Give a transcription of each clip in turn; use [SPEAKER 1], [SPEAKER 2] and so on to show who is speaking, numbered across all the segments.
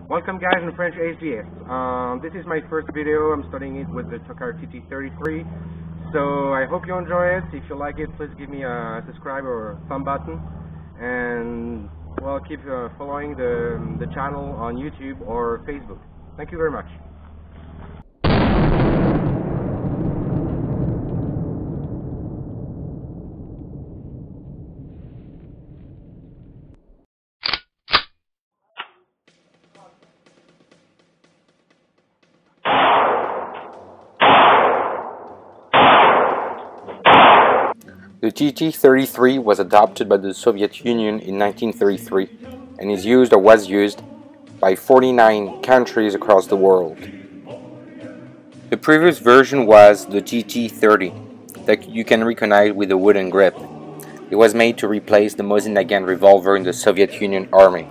[SPEAKER 1] Welcome guys in French HDS. This is my first video. I'm starting it with the TT-33. So I hope you enjoy it. If you like it, please give me a subscribe or a thumb button. And well, keep following the channel on YouTube or Facebook. Thank you very much.
[SPEAKER 2] The TT-33 was adopted by the Soviet Union in 1933 and is used or was used by 49 countries across the world. The previous version was the TT-30 that you can recognize with a wooden grip. It was made to replace the Mosin Nagant revolver in the Soviet Union Army.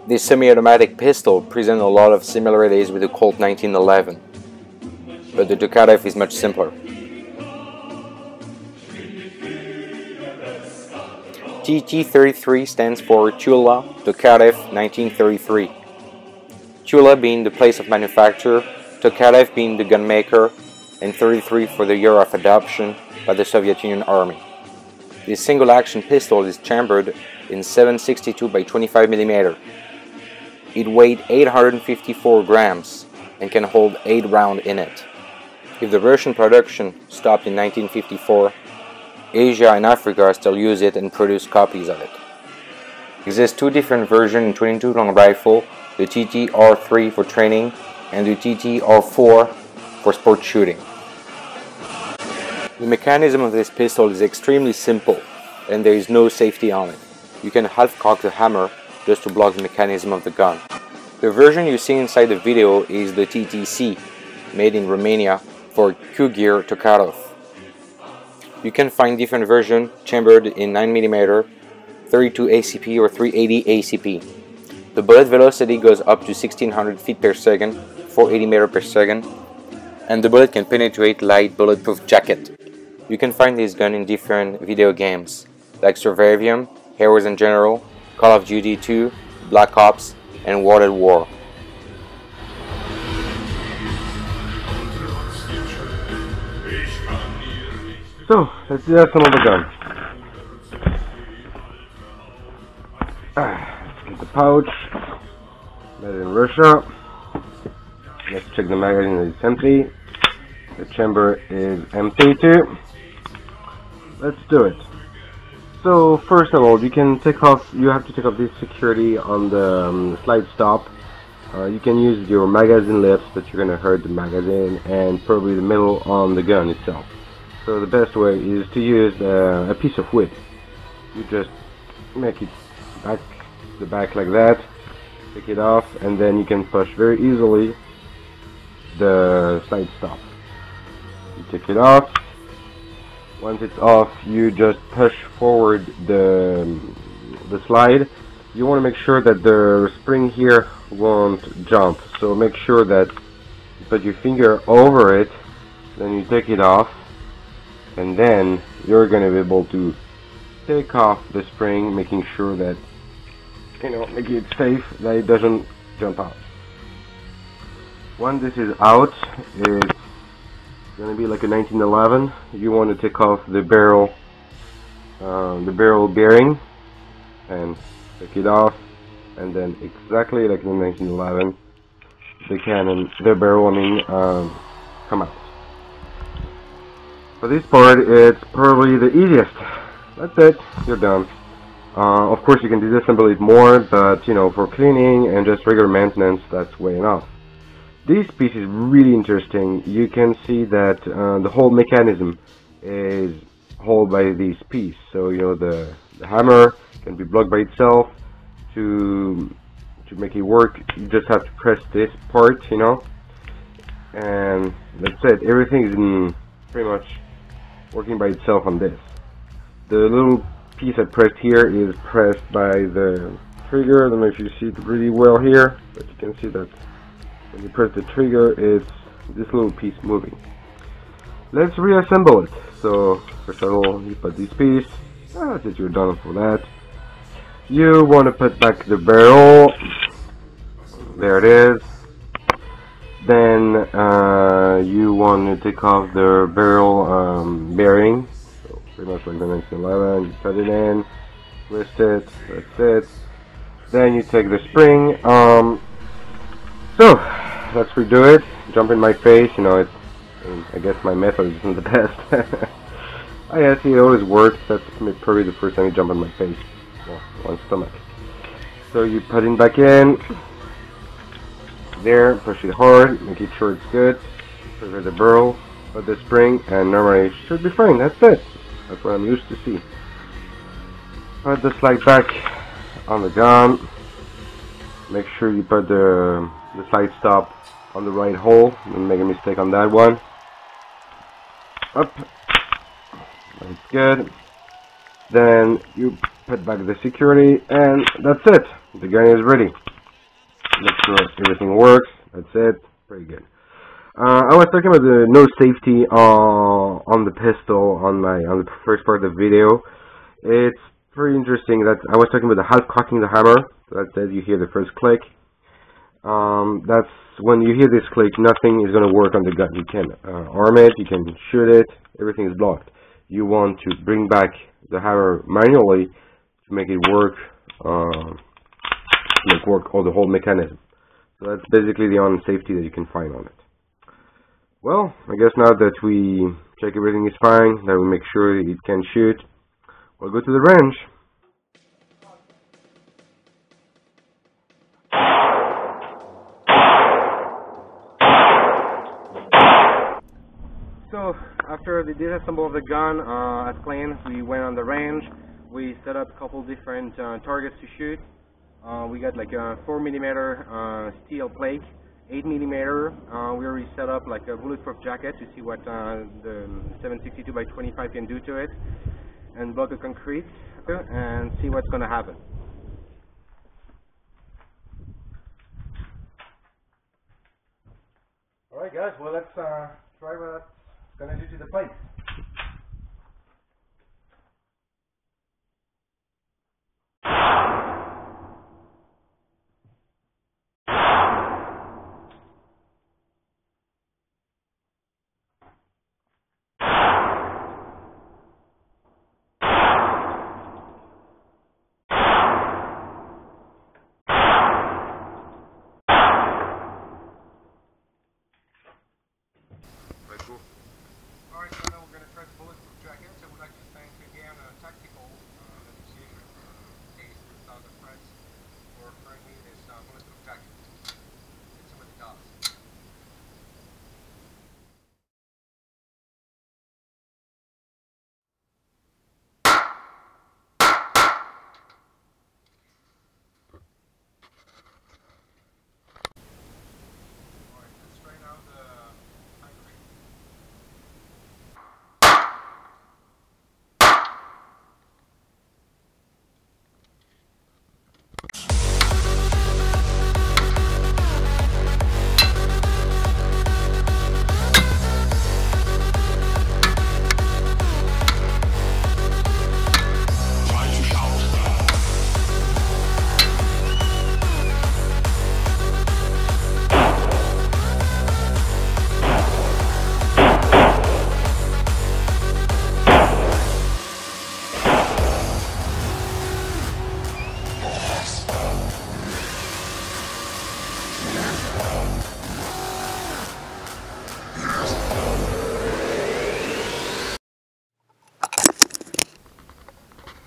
[SPEAKER 2] This semi-automatic pistol presents a lot of similarities with the Colt 1911, but the Tokarev is much simpler. TT-33 stands for Tula Tokarev 1933. Tula being the place of manufacture, Tokarev being the gunmaker, and 33 for the year of adoption by the Soviet Union Army. This single-action pistol is chambered in 7.62 by 25 mm. It weighed 854 grams and can hold 8 rounds in it. If the Russian production stopped in 1954, Asia and Africa still use it and produce copies of it. There exist two different versions in 22 long rifle, the TT-R3 for training and the TT-R4 for sport shooting. The mechanism of this pistol is extremely simple and there is no safety on it. You can half-cock the hammer just to block the mechanism of the gun. The version you see inside the video is the TTC, made in Romania for Q-Gear Tokarev. You can find different versions chambered in 9mm, 32 ACP or 380 ACP. The bullet velocity goes up to 1600 feet per second, 480 meters per second, and the bullet can penetrate light bulletproof jacket. You can find this gun in different video games, like Survivium, Heroes in General, Call of Duty 2, Black Ops, and World at War.
[SPEAKER 1] So, let's disassemble the gun. Let's get the pouch. Made in Russia. Let's check the magazine is empty. The chamber is empty too. Let's do it. So, first of all, you have to take off this security on the slide stop. You can use your magazine lips, but you're gonna hurt the magazine, and probably the middle on the gun itself. So the best way is to use a piece of wood. You just make it the back like that, take it off, and then you can push very easily the side stop. You take it off. Once it's off, you just push forward the slide. You want to make sure that the spring here won't jump. So make sure that you put your finger over it, then you take it off. And then you're going to be able to take off the spring, making sure that, making it safe, that it doesn't jump out. Once this is out, it's going to be like a 1911. You want to take off the barrel bearing, and take it off, and then exactly like in 1911, the barrel, come out. For this part, it's probably the easiest. That's it, you're done. Of course you can disassemble it more, but for cleaning and just regular maintenance, that's way enough. This piece is really interesting. You can see that the whole mechanism is held by this piece. So the hammer can be blocked by itself. To make it work, you just have to press this part, and that's it. Everything is pretty much working by itself on this. The little piece I pressed here is pressed by the trigger. I don't know if you see it really well here, but you can see that when you press the trigger, it's this little piece moving. Let's reassemble it. So first of all, you put this piece. That's it, you're done for that. You want to put back the barrel. There it is. Then you want to take off the barrel bearing. So pretty much like the 1911. You put it in, twist it. That's it. Then you take the spring. So let's redo it. Jump in my face. You know, I guess my method isn't the best. I see it always works. That's probably the first time you jump on my face. Well, on stomach. So you put it back in. There, push it hard, making sure it's good. Prepare the barrel, put the spring, and normally it should be fine. That's it. That's what I'm used to see. Put the slide back on the gun. Make sure you put the slide stop on the right hole. Don't make a mistake on that one. Up. That's good. Then you put back the security, and that's it. The gun is ready. Make sure everything works. That's it. Pretty good. I was talking about the no safety on the pistol on the first part of the video. It's pretty interesting that I was talking about the half cocking the hammer. So that's it. You hear the first click. That's when you hear this click. Nothing is going to work on the gun. You can arm it. You can shoot it. Everything is blocked. You want to bring back the hammer manually to make it work. Make work all the whole mechanism. So that's basically the only safety that you can find on it. Well, I guess now that we check everything is fine, that we make sure it can shoot, we'll go to the range. So after the disassemble of the gun, as planned, we went on the range. We set up a couple different targets to shoot. We got like a 4mm steel plate, 8mm. We already set up like a bulletproof jacket to see what the 762x25 can do to it, and block the concrete and see what's gonna happen. Alright guys, well let's try what it's gonna do to the plate. Alright, so now we're going to try the bulletproof jacket. I would like to thank again Tactical Association case in south of France for offering me this bulletproof jacket. It's what it does. Alright, let's try now the concrete.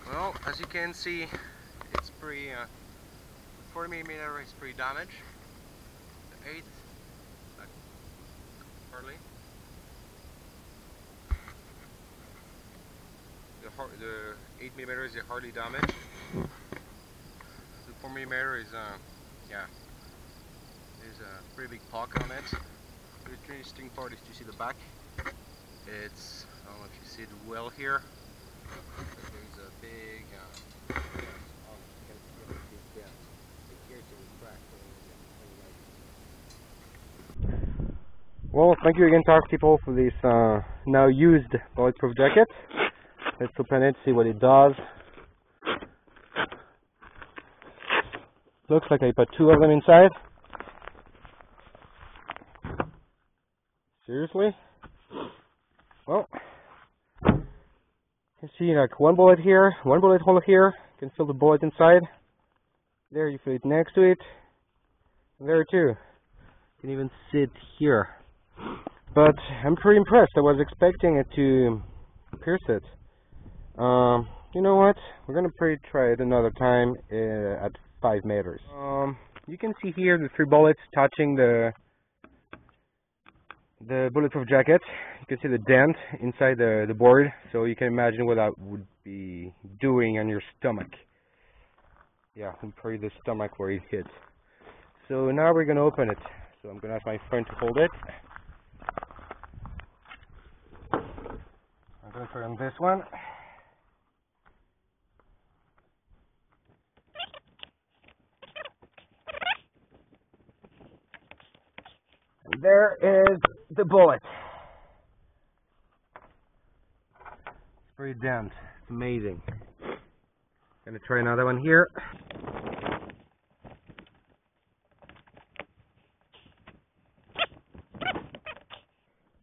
[SPEAKER 1] Well, as you can see, it's pretty 40mm is pretty damaged. The 8, hardly. The 8mm is hardly damaged. The 4mm is yeah, there's a pretty big pock on it. The interesting part is to see the back. It's, I don't know if you see it well here. There's a big well, thank you again, Tark people, for this now used bulletproof jacket. Let's open it, see what it does. Looks like I put 2 of them inside. Seriously? Well, you can see like 1 bullet here, 1 bullet hole here. You can feel the bullet inside. There, you feel it next to it. And there too. You can even see it here. But I'm pretty impressed. I was expecting it to pierce it. You know what? We're gonna probably try it another time at 5 meters. You can see here the 3 bullets touching the bulletproof jacket. You can see the dent inside the board, so you can imagine what that would be doing on your stomach. Yeah, probably the stomach where it hit. So now we're gonna open it. So I'm gonna ask my friend to hold it. I'm gonna try on this one. And there is the bullet. It's pretty dent. It's amazing. Gonna try another one here.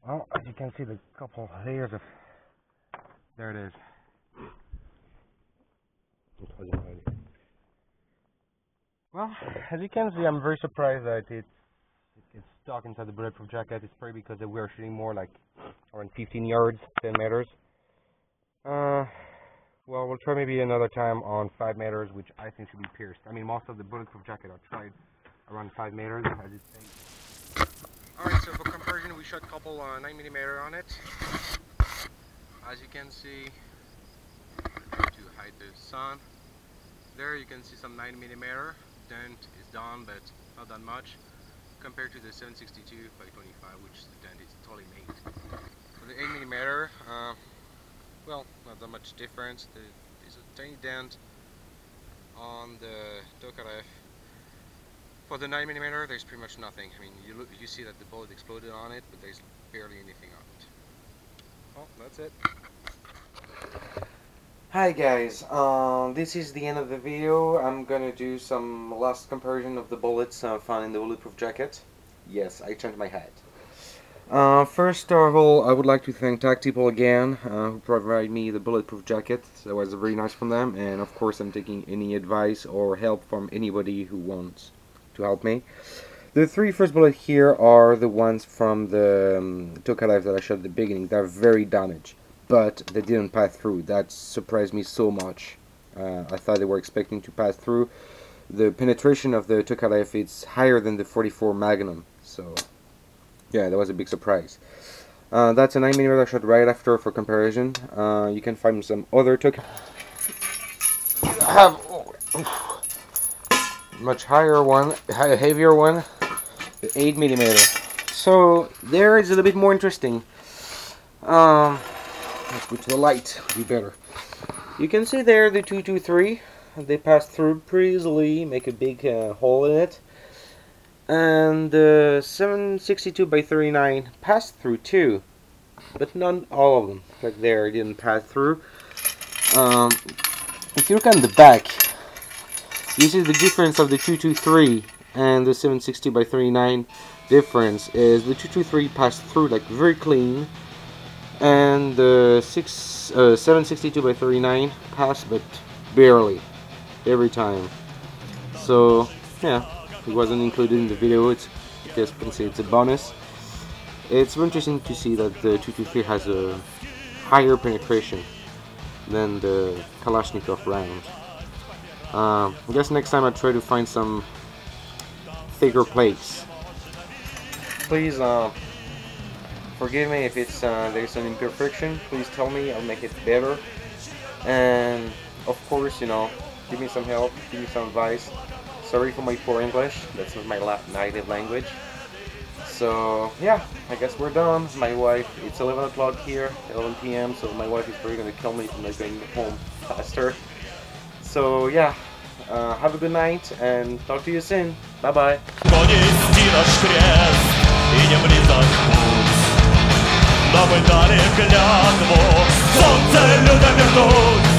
[SPEAKER 1] Well, as you can see, the couple layers of... There it is. Well, as you can see, I'm very surprised that it's stuck inside the bulletproof jacket. It's probably because we were shooting more like around 15 yards, 10 meters. Well, we'll try maybe another time on 5 meters, which I think should be pierced. I mean, most of the bulletproof jacket are tried around 5 meters, as you say. Alright, so for comparison, we shot a couple 9mm on it. As you can see, to hide the sun, there you can see some 9mm. Dent is done, but not that much, compared to the 762 by 25, which the dent is totally made. For the 8mm, well, not that much difference. There's a tiny dent on the Tokarev. For the 9mm, there's pretty much nothing. I mean, you see that the bullet exploded on it, but there's barely anything on it. Well, that's it. Hi guys, this is the end of the video. I'm gonna do some last comparison of the bullets found in the bulletproof jacket. Yes, I changed my hat. First of all, I would like to thank TAC again, who provided me the bulletproof jacket. That was very nice from them, and of course I'm taking any advice or help from anybody who wants to help me. The 3 first bullets here are the ones from the Tokarev that I shot at the beginning. They're very damaged, but they didn't pass through. That surprised me so much. I thought they were expecting to pass through. The penetration of the Tokarev is higher than the 44 Magnum, so yeah, that was a big surprise. That's a 9mm I shot right after for comparison. You can find some other Tokarev. Much higher one, heavier one, the 8mm. So there is a little bit more interesting. Let's go to the light, be better. You can see there the 223. They pass through pretty easily, make a big hole in it. And the 762 by 39 passed through too, but not all of them. Like there, it didn't pass through. If you look on the back, you see the difference of the 223 and the 760 by 39. Difference is the 223 passed through like very clean, and the 762 by 39 passed, but barely every time. So yeah, it wasn't included in the video. It's just, you can see it's a bonus. It's very interesting to see that the 223 has a higher penetration than the Kalashnikov round. I guess next time I'll try to find some thicker plates. Please forgive me if it's there's an imperfection. Please tell me, I'll make it better. And of course, you know, give me some help, give me some advice. Sorry for my poor English, that's not my native language. So yeah, I guess we're done. My wife, it's 11 o'clock here, 11 PM, so my wife is probably going to kill me if I'm not going home faster. So yeah, have a good night and talk to you soon. Bye bye. Нам мы дали клятву, солнце людям вернуть.